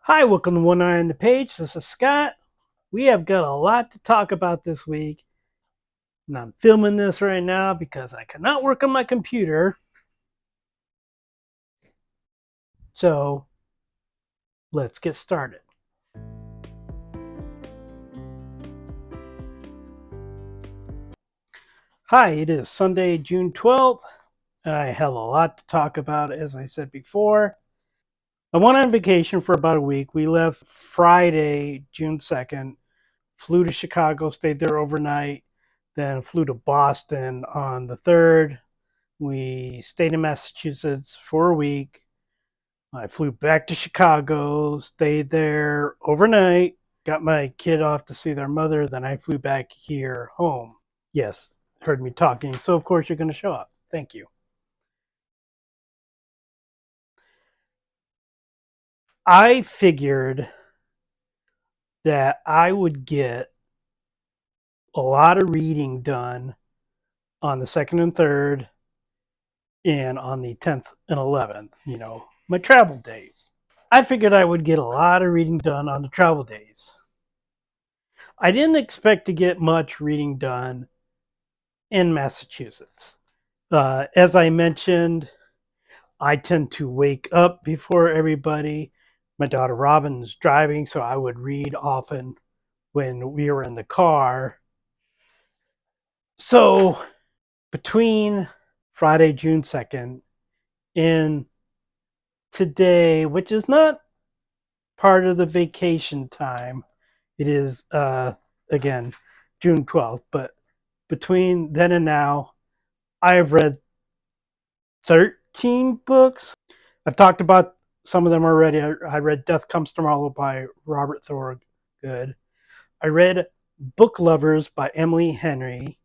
Hi, welcome to One Eye on the Page. This is Scott. We have got a lot to talk about this week, and I'm filming this right now because I cannot work on my computer. So let's get started. Hi, it is Sunday, June 12th. I have a lot to talk about, as I said before. I went on vacation for about a week. We left Friday, June 2nd, flew to Chicago, stayed there overnight, then flew to Boston on the 3rd. We stayed in Massachusetts for a week. I flew back to Chicago, stayed there overnight, got my kid off to see their mother. Then I flew back here home. Yes, heard me talking. So, of course, you're going to show up. Thank you. I figured that I would get a lot of reading done on the 2nd and 3rd and on the 10th and 11th, my travel days. I figured I would get a lot of reading done on the travel days. I didn't expect to get much reading done in Massachusetts. As I mentioned, I tend to wake up before everybody. My daughter Robin's driving, so I would read often when we were in the car. So between Friday, June 2nd, and today, which is not part of the vacation time, it is, again, June 12th, but between then and now, I have read 13 books. I've talked about some of them already. I read Death Comes to Marlow by Robert Thorogood. I read Book Lovers by Emily Henry,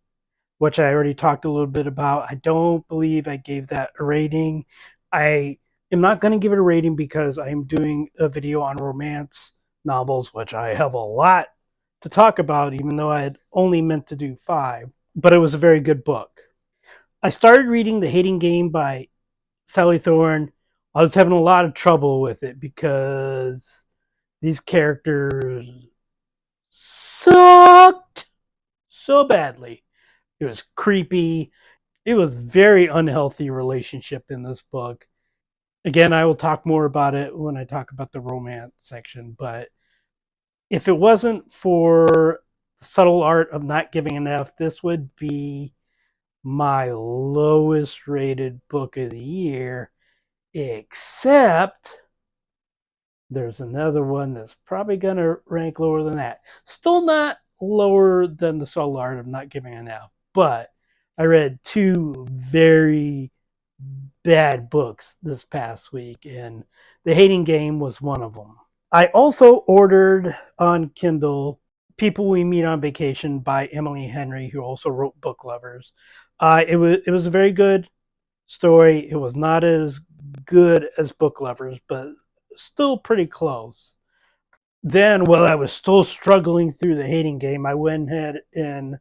which I already talked a little bit about. I don't believe I gave that a rating. I am not going to give it a rating because I'm doing a video on romance novels, which I have a lot to talk about, even though I had only meant to do 5. But it was a very good book. I started reading The Hating Game by Sally Thorne. I was having a lot of trouble with it because these characters sucked so badly. It was creepy. It was very unhealthy relationship in this book. Again, I will talk more about it when I talk about the romance section, but if it wasn't for the subtle art of not giving an F, this would be my lowest rated book of the year, except there's another one that's probably going to rank lower than that. Still not lower than the subtle art of not giving an F, but I read 2 very bad books this past week, and The Hating Game was one of them. I also ordered on Kindle People We Meet on Vacation by Emily Henry, who also wrote Book Lovers. It was a very good story. It was not as good as Book Lovers, but still pretty close. Then, while I was still struggling through The Hating Game, I went ahead and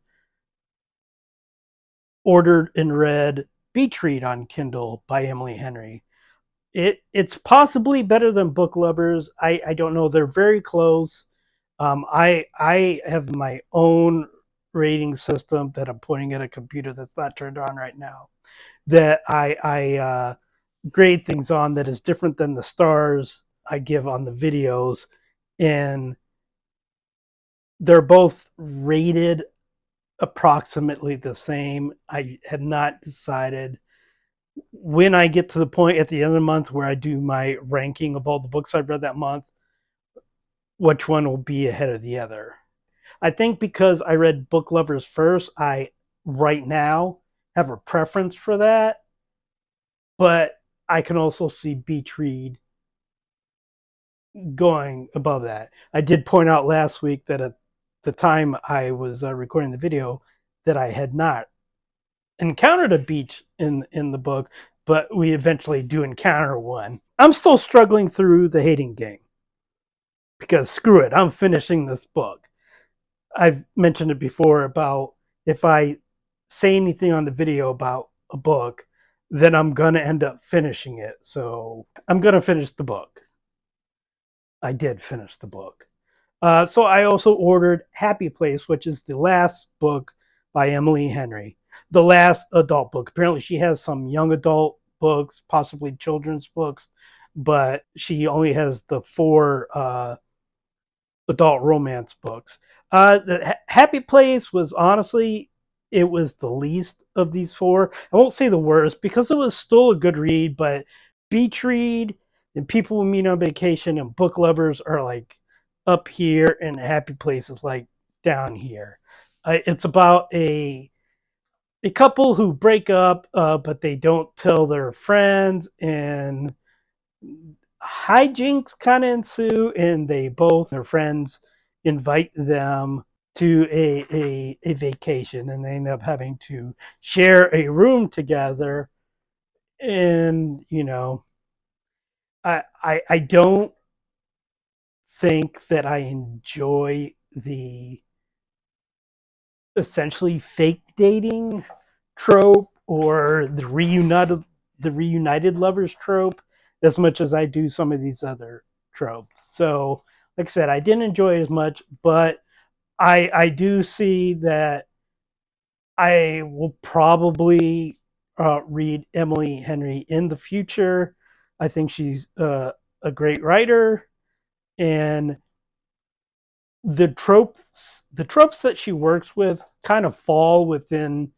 ordered and read Beach Read on Kindle by Emily Henry. It's possibly better than Book Lovers. I don't know. They're very close. I have my own rating system that I'm pointing at a computer that's not turned on right now, that I grade things on, that is different than the stars I give on the videos, and they're both rated approximately the same. I have not decided. When I get to the point at the end of the month where I do my ranking of all the books I've read that month, which one will be ahead of the other. I think because I read Book Lovers first, I right now have a preference for that, but I can also see Beach Read going above that. I did point out last week that at the time I was recording the video that I had not encountered a beach in the book, but we eventually do encounter one. I'm still struggling through The Hating Game because screw it, I'm finishing this book. I've mentioned it before about if I say anything on the video about a book, then I'm going to end up finishing it. So I'm going to finish the book. I did finish the book. So I also ordered Happy Place, which is the last book by Emily Henry, the last adult book. Apparently, she has some young adult books, possibly children's books, but she only has the four adult romance books. The Happy Place was honestly, it was the least of these four. I won't say the worst because it was still a good read, but beach read and people we meet on vacation and book lovers are like up here, and Happy Place is like down here. It's about a couple who break up, but they don't tell their friends, and hijinks kind of ensue, and they both their friends invite them to a vacation, and they end up having to share a room together. And I don't think that I enjoy the essentially fake dating trope or the reunited lovers trope as much as I do some of these other tropes. So, like I said, I didn't enjoy it as much, but I do see that I will probably read Emily Henry in the future. I think she's a great writer, and the tropes that she works with kind of fall within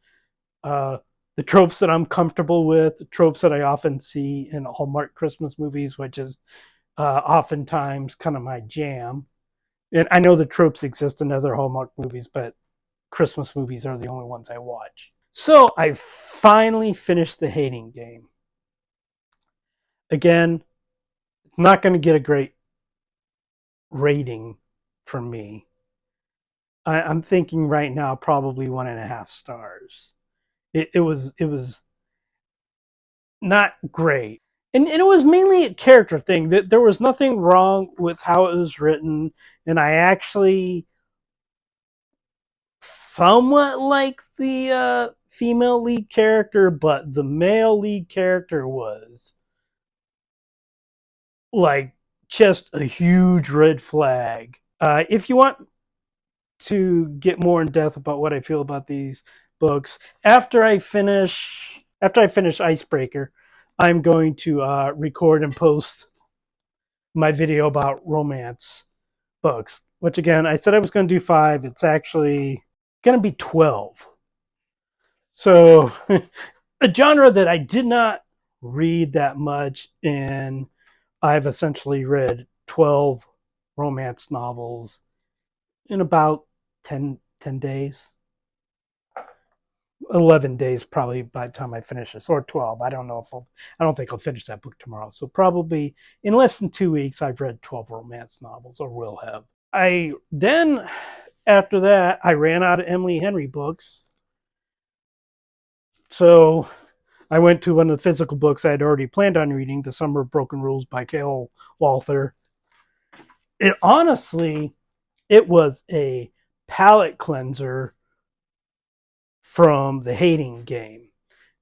uh, the tropes that I'm comfortable with, the tropes that I often see in Hallmark Christmas movies, which is oftentimes kind of my jam. And I know the tropes exist in other Hallmark movies, but Christmas movies are the only ones I watch. So I finally finished the Hating Game. Again, not going to get a great rating from me. I'm thinking right now probably 1.5 stars. It was not great. And it was mainly a character thing. That there was nothing wrong with how it was written, and I actually somewhat like the female lead character, but the male lead character was like just a huge red flag. If you want to get more in depth about what I feel about these books, after I finish Icebreaker, I'm going to record and post my video about romance books. Which again, I said I was going to do 5. It's actually going to be 12. So a genre that I did not read that much, and I've essentially read 12 romance novels in about 10 days. 11 days probably by the time I finish this, or 12. I don't think I'll finish that book tomorrow. So probably in less than 2 weeks, I've read 12 romance novels, or will have. I then, after that, I ran out of Emily Henry books. So I went to one of the physical books I had already planned on reading, The Summer of Broken Rules by Cale Walther. It honestly, it was a palate cleanser from the Hating Game.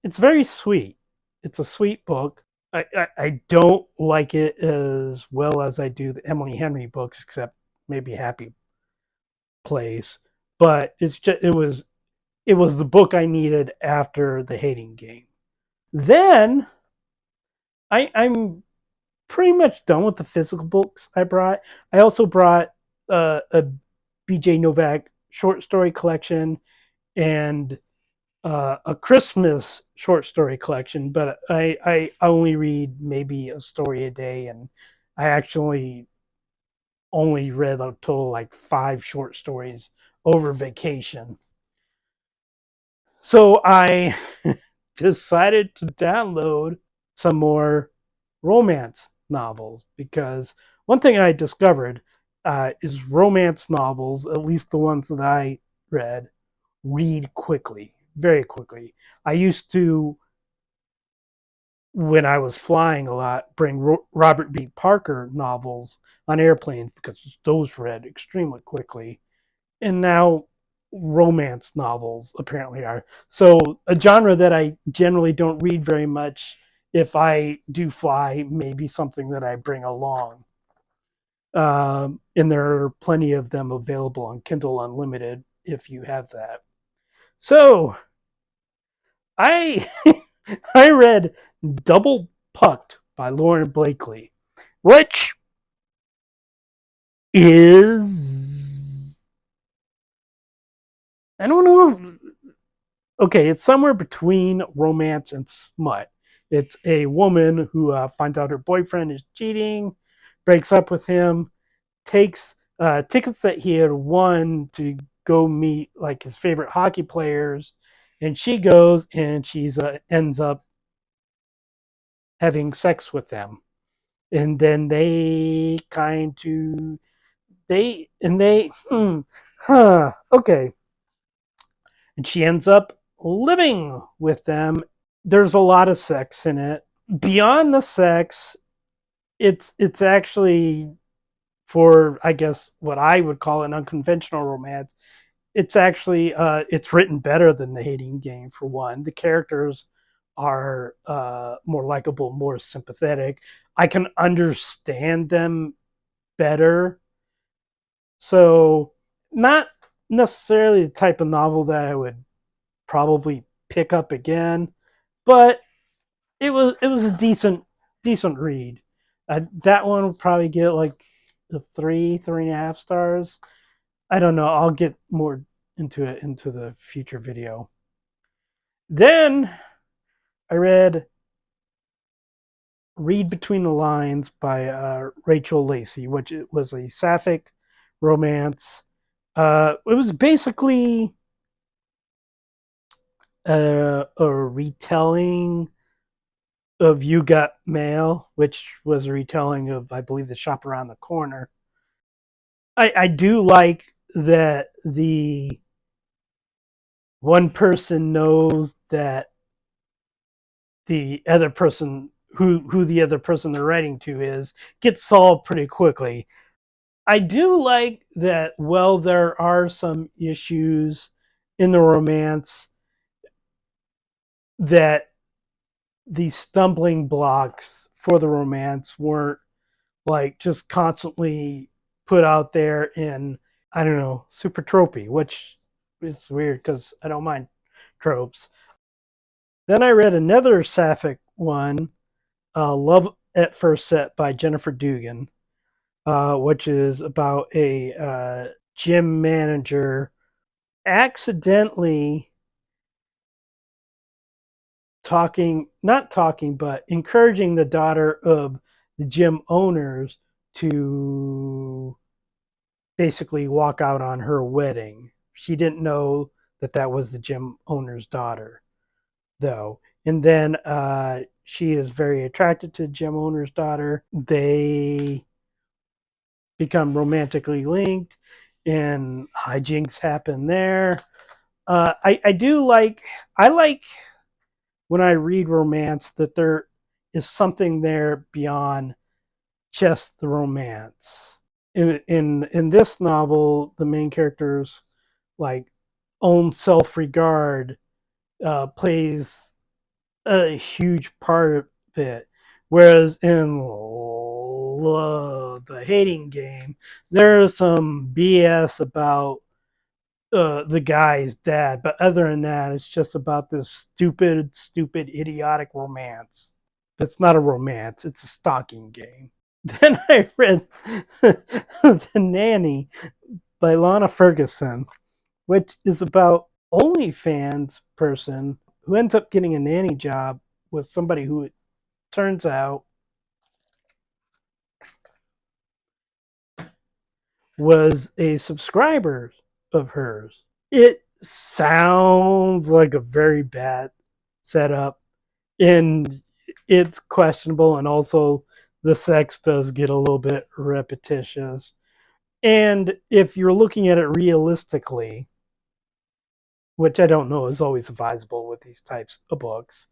It's very sweet. It's a sweet book. I don't like it as well as I do the Emily Henry books, except maybe Happy Place. But it was the book I needed after the Hating Game. Then I'm pretty much done with the physical books I brought. I also brought a BJ Novak short story collection and a Christmas short story collection, but I only read maybe a story a day, and I actually only read a total like 5 short stories over vacation. So I decided to download some more romance novels because one thing I discovered is romance novels, at least the ones that I read quickly, very quickly. I used to, when I was flying a lot, bring Robert B. Parker novels on airplanes because those read extremely quickly. And now romance novels apparently are. So a genre that I generally don't read very much if I do fly, maybe something that I bring along. And there are plenty of them available on Kindle Unlimited if you have that. So I I read Double Pucked by Lauren Blakely, which is, I don't know if, okay, it's somewhere between romance and smut. It's a woman who finds out her boyfriend is cheating, breaks up with him, takes tickets that he had won to go meet like his favorite hockey players, and she goes and she's ends up having sex with them, and then okay, and she ends up living with them. There's a lot of sex in it. Beyond the sex, it's actually, for I guess what I would call an unconventional romance, it's actually it's written better than The Hating Game. For one, the characters are more likable, more sympathetic. I can understand them better. So, not necessarily the type of novel that I would probably pick up again, but it was a decent read. That one would probably get like the 3.5 stars. I don't know. I'll get more into the future video. Then I Read Between the Lines by Rachel Lacey, which was a sapphic romance. It was basically a retelling of You Got Mail, which was a retelling of, I believe, The Shop Around the Corner. I do like that the one person knows that the other person, who the other person they're writing to is, gets solved pretty quickly. I do like that. Well, there are some issues in the romance, that the stumbling blocks for the romance weren't like just constantly put out there in, I don't know, super tropey, which is weird because I don't mind tropes. Then I read another sapphic one, Love at First Set by Jennifer Dugan, which is about a gym manager accidentally not talking, but encouraging the daughter of the gym owners to basically walk out on her wedding. She didn't know that that was the gym owner's daughter, though. And then she is very attracted to the gym owner's daughter. They become romantically linked, and hijinks happen there. I do like, I like when I read romance that there is something there beyond just the romance. In this novel, the main character's like own self regard plays a huge part of it. Whereas in The Hating Game, there's some BS about the guy's dad, but other than that, it's just about this stupid, idiotic romance. It's not a romance; it's a stalking game. Then I read The Nanny by Lana Ferguson, which is about OnlyFans person who ends up getting a nanny job with somebody who it turns out was a subscriber of hers. It sounds like a very bad setup, and it's questionable, and also the sex does get a little bit repetitious. And if you're looking at it realistically, which I don't know is always advisable with these types of books,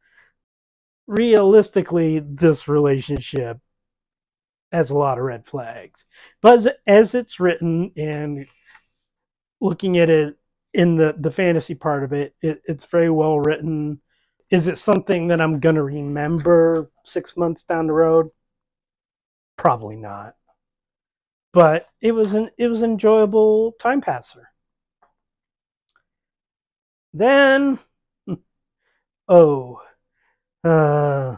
realistically, this relationship has a lot of red flags. But as it's written, and looking at it in the fantasy part of it's very well written. Is it something that I'm going to remember 6 months down the road? Probably not. but it was an enjoyable time passer. Then, oh, uh,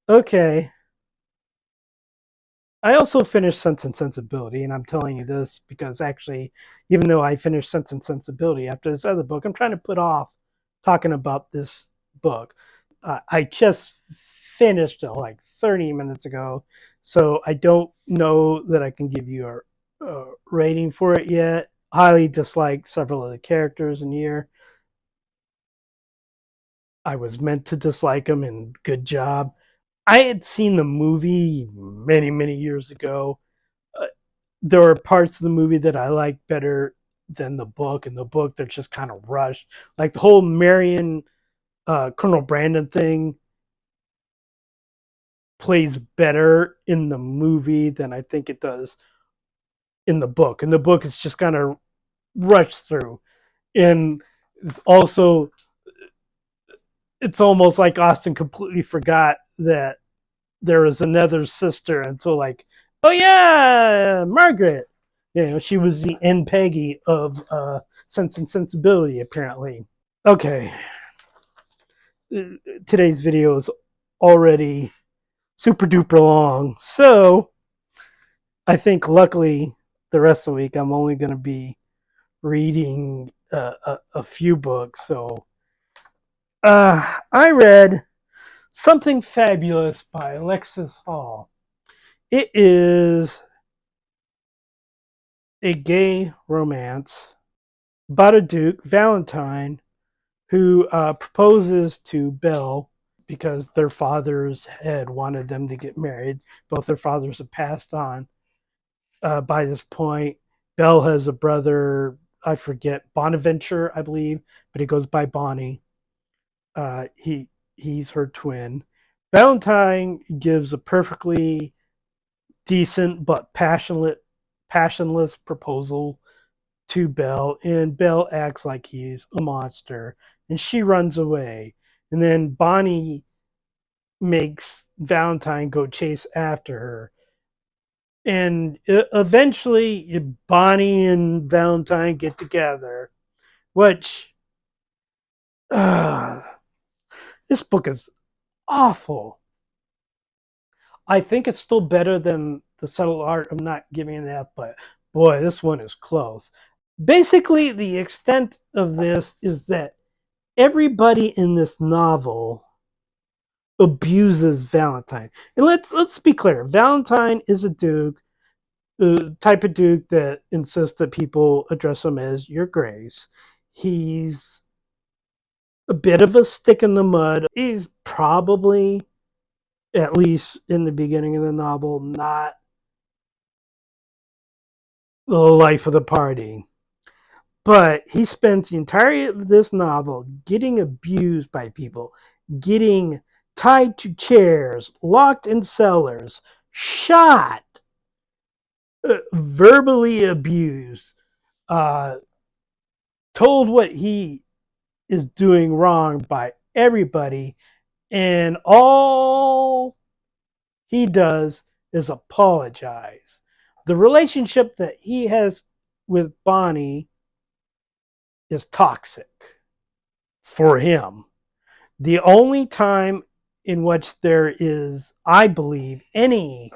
okay. I also finished Sense and Sensibility, and I'm telling you this because actually, even though I finished Sense and Sensibility after this other book, I'm trying to put off talking about this book. I just finished it like 30 minutes ago, so I don't know that I can give you a rating for it yet. Highly dislike several of the characters in here. I was meant to dislike them, and good job. I had seen the movie many, many years ago. Uh, there were parts of the movie that I liked better than the book. In the book, they're just kind of rushed. Like the whole Marion, Colonel Brandon thing plays better in the movie than I think it does in the book. In the book, it's just kind of rushed through. And also, it's almost like Austen completely forgot that there was another sister until like, oh yeah, Margaret. You know, she was the N Peggy of Sense and Sensibility, apparently. Okay, today's video is already super duper long, so I think luckily the rest of the week I'm only going to be reading a few books. So I read Something Fabulous by Alexis Hall. It is a gay romance about a Duke, Valentine, who proposes to Belle because their fathers had wanted them to get married. Both their fathers have passed on by this point. Belle has a brother, I forget, Bonaventure, I believe, but he goes by Bonnie. He's her twin. Valentine gives a perfectly decent but passionless proposal to Belle, and Belle acts like he's a monster, and she runs away. And then Bonnie makes Valentine go chase after her. And eventually, Bonnie and Valentine get together, which uh, this book is awful. I think it's still better than The Subtle Art of Not Giving an F, but boy, this one is close. Basically, the extent of this is that everybody in this novel abuses Valentine. And let's be clear, Valentine is a duke, the type of duke that insists that people address him as your grace. He's a bit of a stick in the mud. He's probably, at least in the beginning of the novel, not the life of the party. But he spends the entirety of this novel getting abused by people, getting tied to chairs, locked in cellars, shot, verbally abused, uh, told what he is doing wrong by everybody, and all he does is apologize. The relationship that he has with Bonnie is toxic for him. The only time in which there is, I believe, any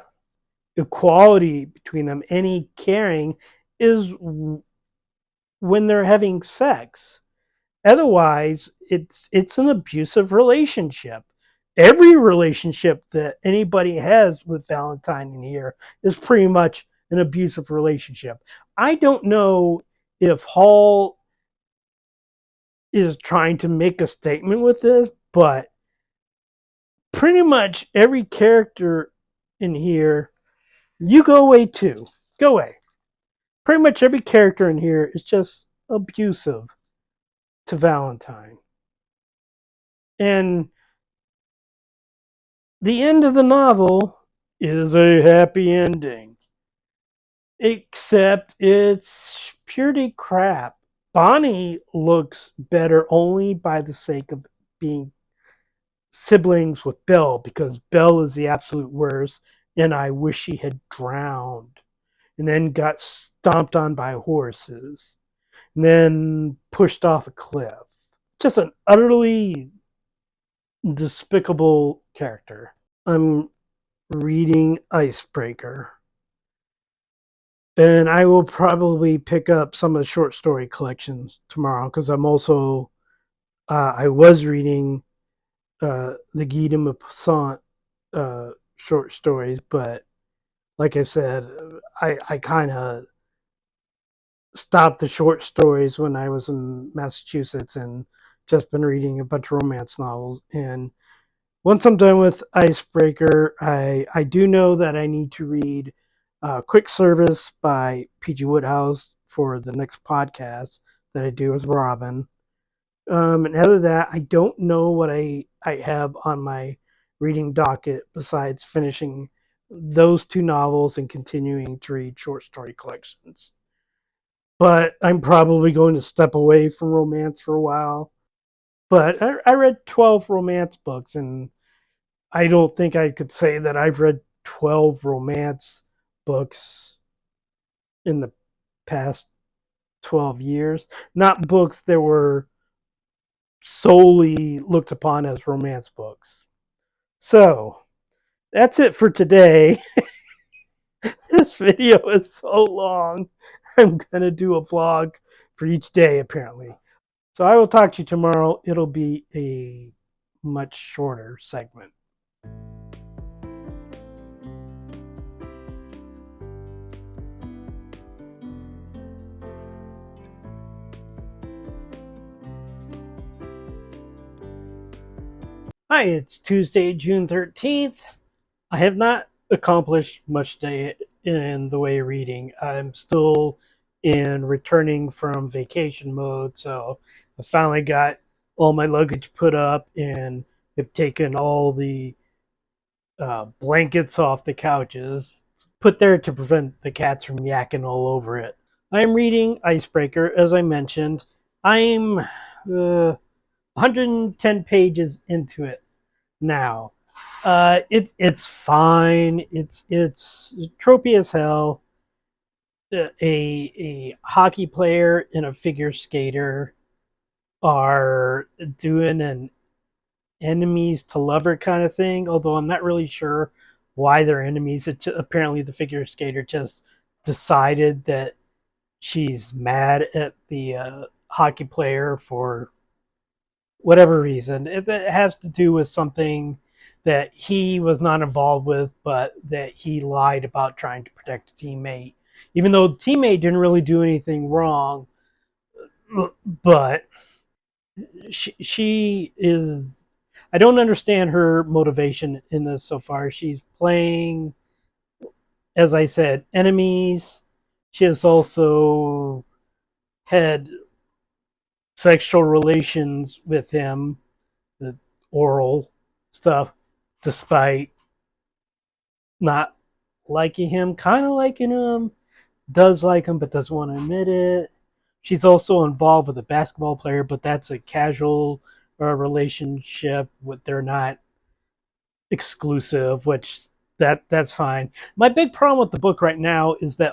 equality between them, any caring, is when they're having sex. Otherwise, it's an abusive relationship. Every relationship that anybody has with Valentine in here is pretty much an abusive relationship. I don't know if Hall is trying to make a statement with this, but pretty much every character in here, you go away too. Go away. Pretty much every character in here is just abusive to Valentine. And the end of the novel is a happy ending. Except it's purely crap. Bonnie looks better only by the sake of being siblings with Belle, because Belle is the absolute worst, and I wish she had drowned. and then got stomped on by horses, and then pushed off a cliff. Just an utterly despicable character. I'm reading Icebreaker, and I will probably pick up some of the short story collections tomorrow because I'm also I was reading the Guide de Maupassant short stories, but like I said, I kind of stopped the short stories when I was in Massachusetts and just been reading a bunch of romance novels. And once I'm done with Icebreaker, I do know that I need to read Quick Service by P.G. Wodehouse for the next podcast that I do with Robin. And other than that, I don't know what I have on my reading docket besides finishing those two novels and continuing to read short story collections. But I'm probably going to step away from romance for a while. But I read 12 romance books, and I don't think I could say that I've read 12 romance books in the past 12 years. Not books that were solely looked upon as romance books. So that's it for today. This video is so long. I'm going to do a vlog for each day, apparently. So I will talk to you tomorrow. It'll be a much shorter segment. Hi, it's Tuesday, June 13th. I have not accomplished much today in the way of reading. I'm still in returning from vacation mode, so I finally got all my luggage put up and have taken all the blankets off the couches, put there to prevent the cats from yakking all over it. I'm reading Icebreaker, as I mentioned. I'm 110 pages into it now. It's fine. It's tropey as hell. A hockey player and a figure skater are doing an enemies to lover kind of thing. Although I'm not really sure why they're enemies. Apparently the figure skater just decided that she's mad at the hockey player for whatever reason. It has to do with something that he was not involved with, but that he lied about trying to protect a teammate, even though the teammate didn't really do anything wrong. But she is. I don't understand her motivation in this so far. She's playing, as I said, enemies. She has also had sexual relations with him, the oral stuff, despite not liking him, kind of liking him, does like him, but doesn't want to admit it. She's also involved with a basketball player, but that's a casual relationship. They're not exclusive, which that's fine. My big problem with the book right now is that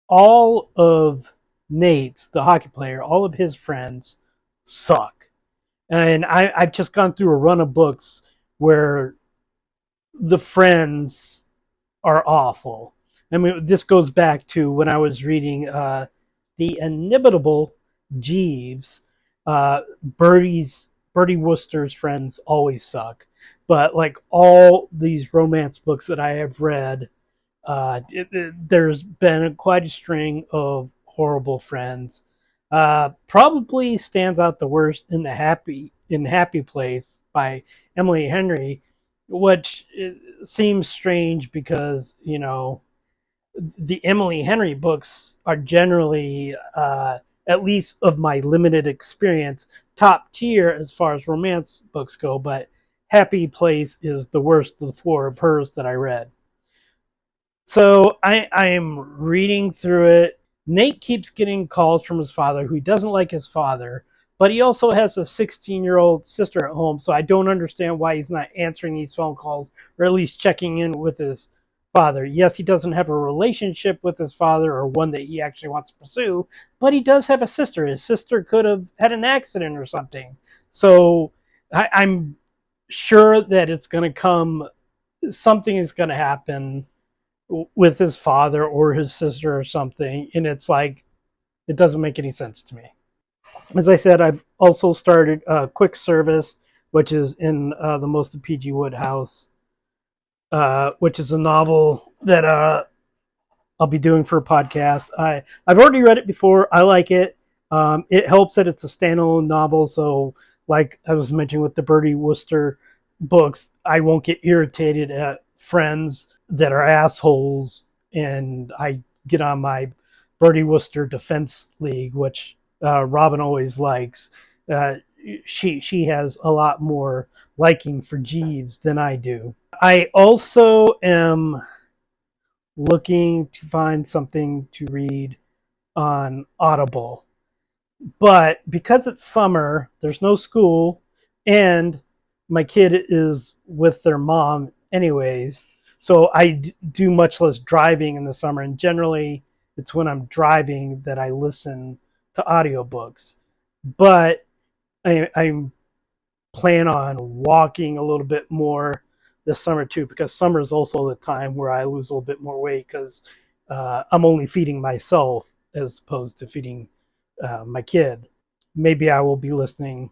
all of Nate's, the hockey player, all of his friends suck. And I've just gone through a run of books where the friends are awful. I mean, this goes back to when I was reading The Inimitable Jeeves. Bertie Wooster's friends always suck. But like all these romance books that I have read, there's been quite a string of horrible friends. Probably stands out the worst in Happy Place by Emily Henry, which seems strange because the Emily Henry books are generally, at least of my limited experience, top tier as far as romance books go. But Happy Place is the worst of the four of hers that I read. So I am reading through it. Nate keeps getting calls from his father, who he doesn't like his father, but he also has a 16-year-old sister at home. So I don't understand why he's not answering these phone calls or at least checking in with his father. Yes, he doesn't have a relationship with his father or one that he actually wants to pursue, but he does have a sister. His sister could have had an accident or something. So I'm sure that it's going to come, something is going to happen with his father or his sister or something. And it's like, it doesn't make any sense to me. As I said, I've also started Quick Service, which is in the most of PG Wodehouse, which is a novel that I'll be doing for a podcast. I've already read it before. I like it. It helps that it's a standalone novel, so like I was mentioning with the Bertie Wooster books, I won't get irritated at friends that are assholes, and I get on my Bertie Wooster Defense League, which Robin always likes. Uh, she has a lot more liking for Jeeves than I do. I also am looking to find something to read on Audible. But because it's summer, there's no school, and my kid is with their mom anyways. So I do much less driving in the summer, and generally it's when I'm driving that I listen to audiobooks. But I'm plan on walking a little bit more this summer too, because summer is also the time where I lose a little bit more weight because I'm only feeding myself as opposed to feeding my kid. Maybe I will be listening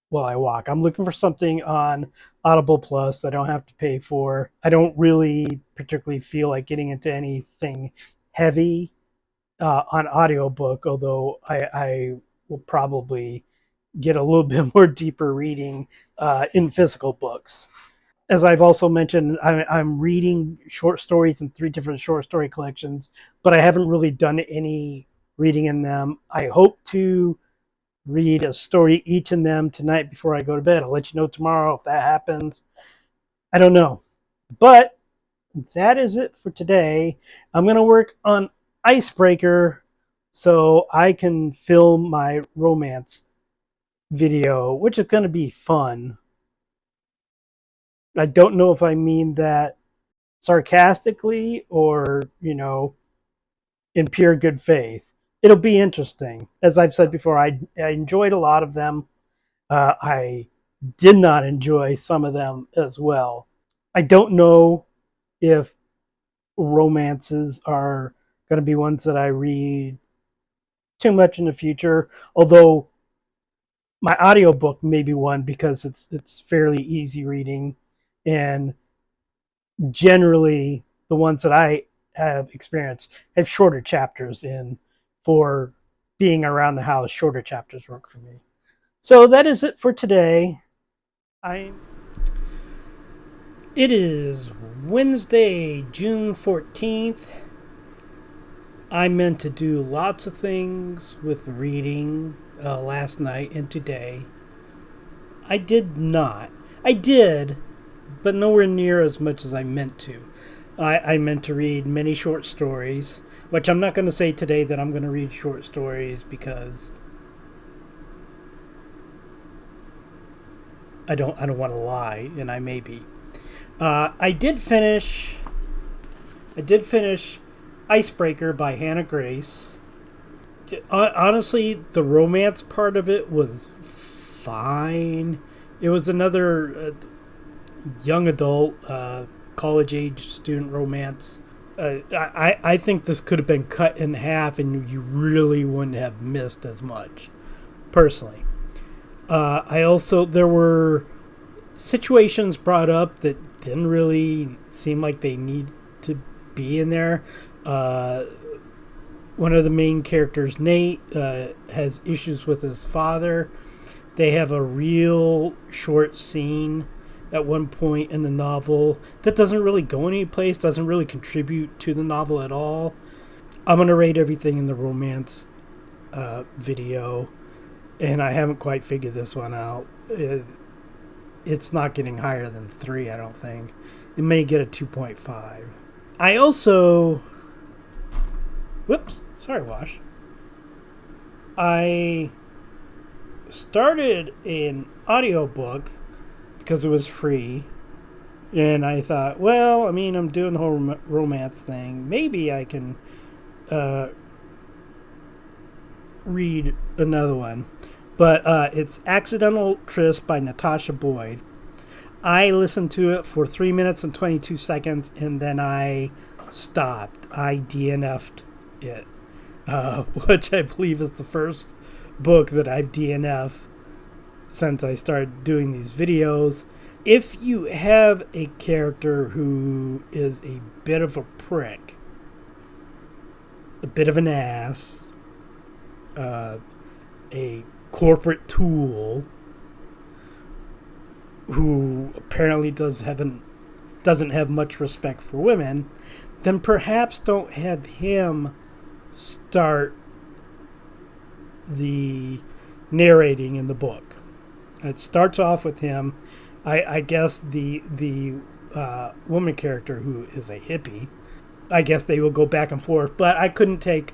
while I walk. I'm looking for something on Audible Plus that I don't have to pay for. I don't really particularly feel like getting into anything heavy on audiobook, although I will probably get a little bit more deeper reading in physical books. As I've also mentioned, I'm reading short stories in 3 different short story collections, but I haven't really done any reading in them. I hope to read a story each in them tonight before I go to bed. I'll let you know tomorrow if that happens. I don't know. But that is it for today. I'm going to work on Icebreaker so I can film my romance video, which is going to be fun. I don't know if I mean that sarcastically or, in pure good faith. It'll be interesting. As I've said before, I enjoyed a lot of them. I did not enjoy some of them as well. I don't know if romances are going to be ones that I read too much in the future, although my audiobook may be one because it's fairly easy reading, and generally the ones that I have experienced have shorter chapters in. For being around the house, shorter chapters work for me. So that is it for today. I It is Wednesday, June 14th. I meant to do lots of things with reading last night and today. I did not. I did, but nowhere near as much as I meant to. I meant to read many short stories, which I'm not going to say today that I'm going to read short stories because I don't want to lie, and I may be. I did finish Icebreaker by Hannah Grace. Honestly, the romance part of it was fine. It was another young adult, college age student romance. I think this could have been cut in half and you really wouldn't have missed as much, personally. There were situations brought up that didn't really seem like they need to be in there. One of the main characters, Nate, has issues with his father. They have a real short scene at one point in the novel that doesn't really go anyplace, doesn't really contribute to the novel at all. I'm going to rate everything in the romance video, and I haven't quite figured this one out. It's not getting higher than 3, I don't think. It may get a 2.5. I also... Whoops. Sorry, Wash. I started an audiobook because it was free And I thought, well, I mean, I'm doing the whole romance thing. Maybe I can uh, read another one. But it's Accidental Tryst by Natasha Boyd. I listened to it for 3 minutes and 22 seconds, and then I stopped. I DNF'd it, which I believe is the first book that I've DNF since I started doing these videos. If you have a character who is a bit of a prick, a bit of an ass, uh, a corporate tool who apparently doesn't have much respect for women, then perhaps don't have him start the narrating in the book. It starts off with him. I guess the woman character who is a hippie. I guess they will go back and forth, but I couldn't take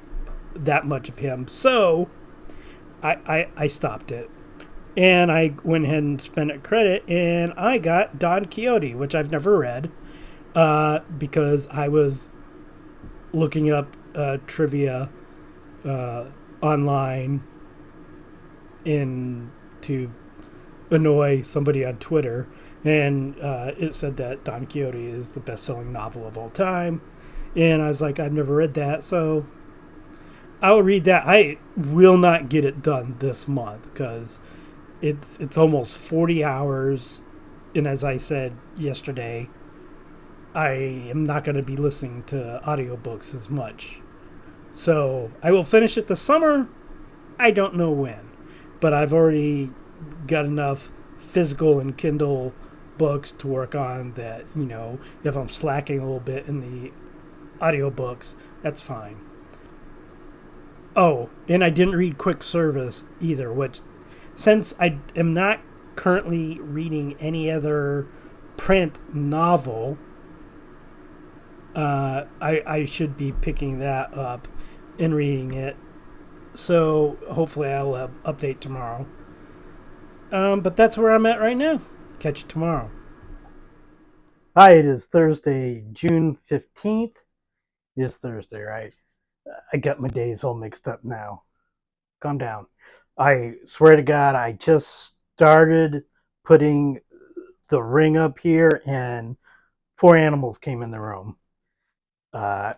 that much of him, so I stopped it. And I went ahead and spent a credit, and I got Don Quixote, which I've never read, because I was looking up trivia online to annoy somebody on Twitter, and it said that Don Quixote is the best-selling novel of all time. And I was like, I've never read that, so I'll read that. I will not get it done this month because it's almost 40 hours, and as I said yesterday, I am not going to be listening to audiobooks as much. So I will finish it this summer. I don't know when, but I've already got enough physical and Kindle books to work on that, if I'm slacking a little bit in the audiobooks, that's fine. Oh, and I didn't read Quick Service either, which, since I am not currently reading any other print novel, I should be picking that up and reading it. So hopefully I'll have update tomorrow. But that's where I'm at right now. Catch you tomorrow. Hi, it is Thursday, June 15th. It's Thursday, right? I got my days all mixed up now. Calm down. I swear to God, I just started putting the ring up here, and 4 animals came in the room. All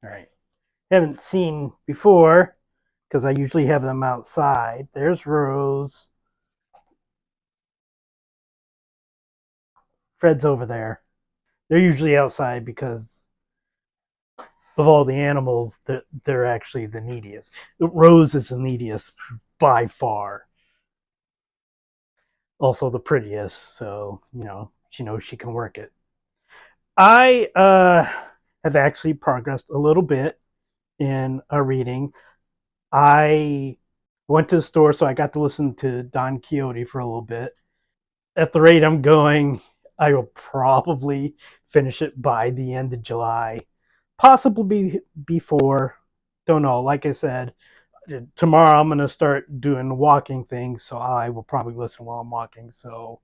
right. Haven't seen before because I usually have them outside. There's Rose. Fred's over there. They're usually outside because of all the animals. They're actually the neediest. Rose is the neediest by far. Also the prettiest, so she knows she can work it. I have actually progressed a little bit in a reading. I went to the store, so I got to listen to Don Quixote for a little bit. At the rate I'm going, I will probably finish it by the end of July, possibly before. Don't know. Like I said, tomorrow I'm going to start doing walking things, so I will probably listen while I'm walking. So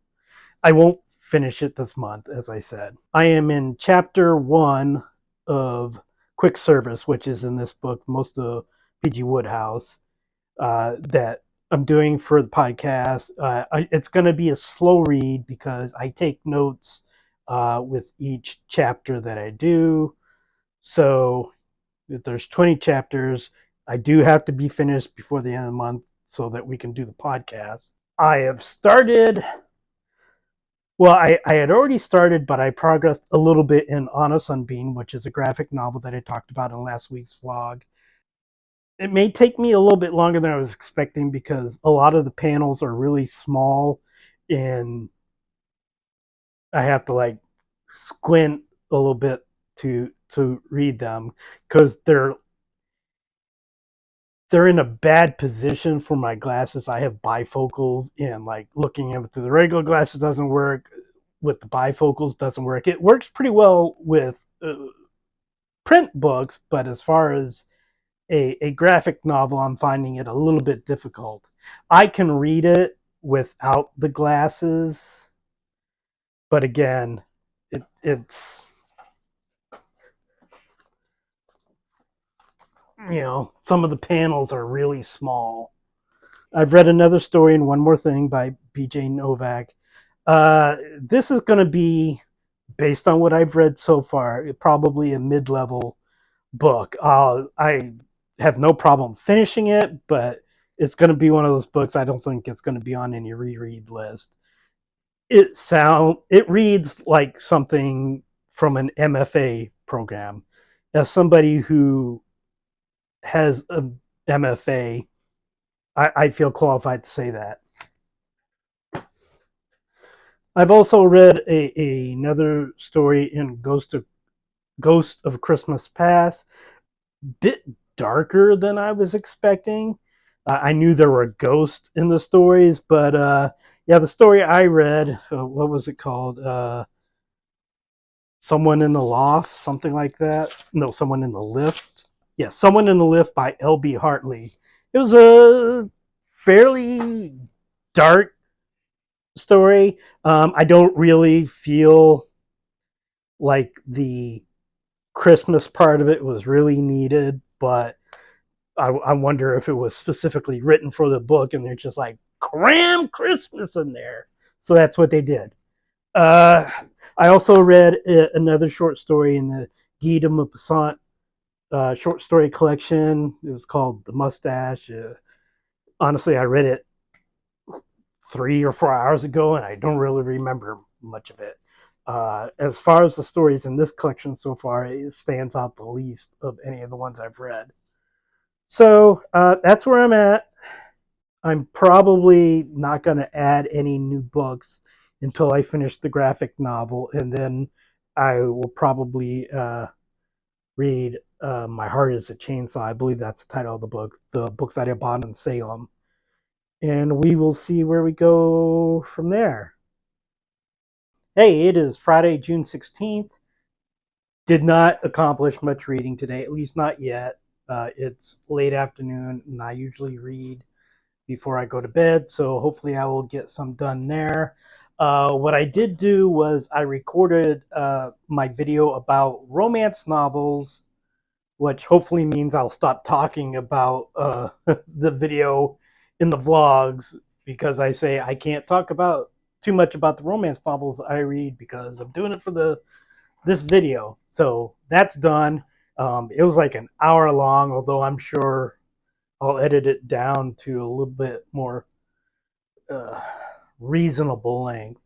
I won't finish it this month, as I said. I am in chapter 1 of Quick Service, which is in this book, most of P.G. Wodehouse, that I'm doing for the podcast. It's going to be a slow read because I take notes with each chapter that I do. So if there's 20 chapters, I do have to be finished before the end of the month so that we can do the podcast. I have started. Well, I had already started, but I progressed a little bit in On a Sunbeam, which is a graphic novel that I talked about in last week's vlog. It may take me a little bit longer than I was expecting because a lot of the panels are really small and I have to squint a little bit to read them because they're in a bad position for my glasses. I have bifocals, and looking at it through the regular glasses doesn't work. With the bifocals doesn't work. It works pretty well with print books, but as far as a graphic novel, I'm finding it a little bit difficult. I can read it without the glasses, but again, it's some of the panels are really small. I've read another story and one more thing by BJ Novak. This is going to be based on what I've read so far, probably a mid-level book. I have no problem finishing it, but it's going to be one of those books I don't think it's going to be on any reread list. It reads like something from an MFA program. As somebody who has a MFA, I feel qualified to say that. I've also read another story in Ghost of Christmas Past. Bit darker than I was expecting. I knew there were ghosts in the stories, but yeah, the story I read, what was it called? Someone in the Loft, something like that. No, Someone in the Lift. Yeah, Someone in the Lift by L.B. Hartley. It was a fairly dark story. I don't really feel like the Christmas part of it was really needed, but I wonder if it was specifically written for the book and they're just like, cram Christmas in there. So that's what they did. Uh, I also read another short story in the Guy de Maupassant short story collection. It was called The Mustache. Honestly, I read it 3 or 4 hours ago and I don't really remember much of it. As far as the stories in this collection so far, it stands out the least of any of the ones I've read. So that's where I'm at. I'm probably not going to add any new books until I finish the graphic novel, and then I will probably read My Heart is a Chainsaw. I believe that's the title of the book that I bought in Salem. And we will see where we go from there. Hey, it is Friday, June 16th. Did not accomplish much reading today, at least not yet. It's late afternoon, and I usually read before I go to bed, so hopefully I will get some done there. What I did do was I recorded my video about romance novels, which hopefully means I'll stop talking about the video in the vlogs, because I say I can't talk about too much about the romance novels I read because I'm doing it for this video. So that's done. It was like an hour long, although I'm sure I'll edit it down to a little bit more uh, reasonable length.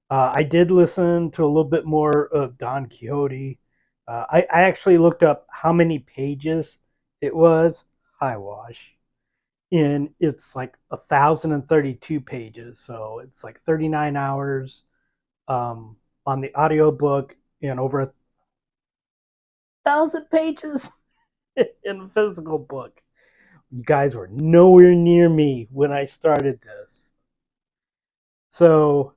I did listen to a little bit more of Don Quixote. I actually looked up how many pages it was. High wash. And it's like 1,032 pages. So it's like 39 hours on the audiobook and over 1,000 pages in a physical book. You guys were nowhere near me when I started this. So,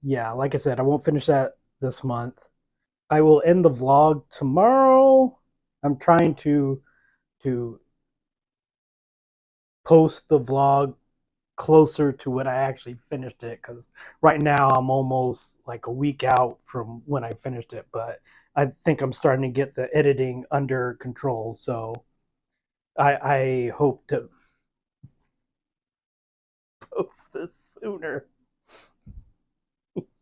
yeah, like I said, I won't finish that this month. I will end the vlog tomorrow. I'm trying to post the vlog closer to when I actually finished it, because right now I'm almost like a week out from when I finished it, but I think I'm starting to get the editing under control. So I hope to post this sooner.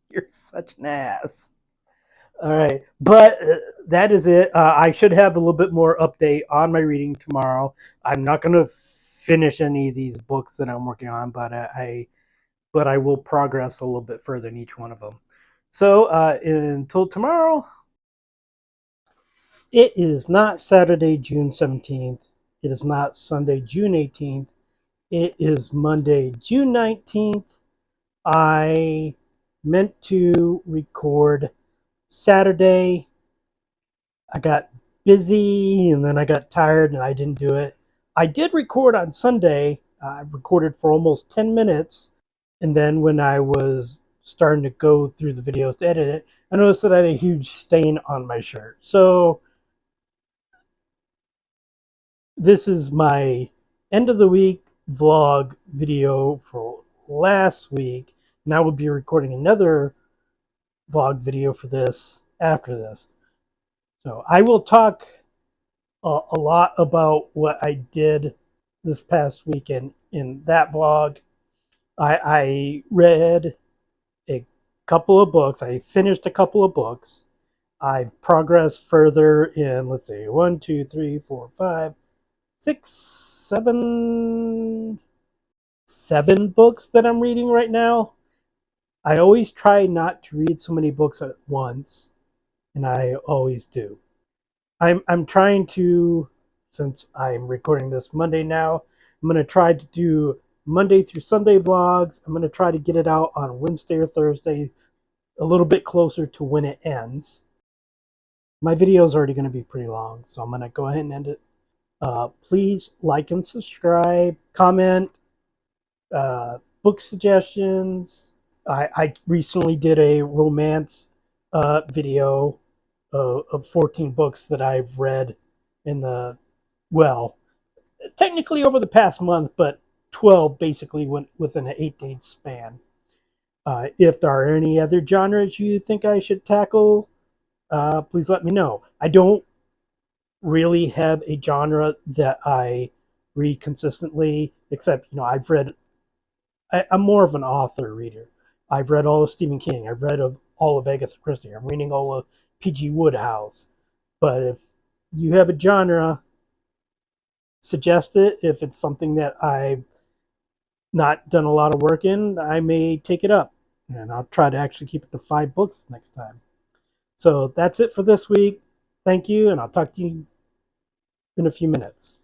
You're such an ass. All right, but that is it. I should have a little bit more update on my reading tomorrow. I'm not going to finish any of these books that I'm working on, but I will progress a little bit further in each one of them. So until tomorrow, it is not Saturday, June 17th. It is not Sunday, June 18th. It is Monday, June 19th. I meant to record Saturday. I got busy and then I got tired and I didn't do it. I did record on Sunday. I recorded for almost 10 minutes. And then when I was starting to go through the videos to edit it, I noticed that I had a huge stain on my shirt. So this is my end of the week vlog video for last week. And I will be recording another vlog video for this after this. So I will talk a lot about what I did this past weekend in that vlog. I read a couple of books. I finished a couple of books. I've progressed further in, let's see, 1, 2, 3, 4, 5, 6, 7 books that I'm reading right now. I always try not to read so many books at once, and I always do. I'm trying to, since I'm recording this Monday now, I'm going to try to do Monday through Sunday vlogs. I'm going to try to get it out on Wednesday or Thursday, a little bit closer to when it ends. My video is already going to be pretty long, so I'm going to go ahead and end it. Please like and subscribe, comment, book suggestions. I recently did a romance video of 14 books that I've read in the, well, technically over the past month, but 12 basically went within an 8-day span. If there are any other genres you think I should tackle, please let me know. I don't really have a genre that I read consistently, except, I've read, I'm more of an author reader. I've read all of Stephen King. I've read all of Agatha Christie. I'm reading all of P.G. Wodehouse. But if you have a genre, suggest it. If it's something that I've not done a lot of work in, I may take it up. And I'll try to actually keep it to 5 books next time. So that's it for this week. Thank you, and I'll talk to you in a few minutes.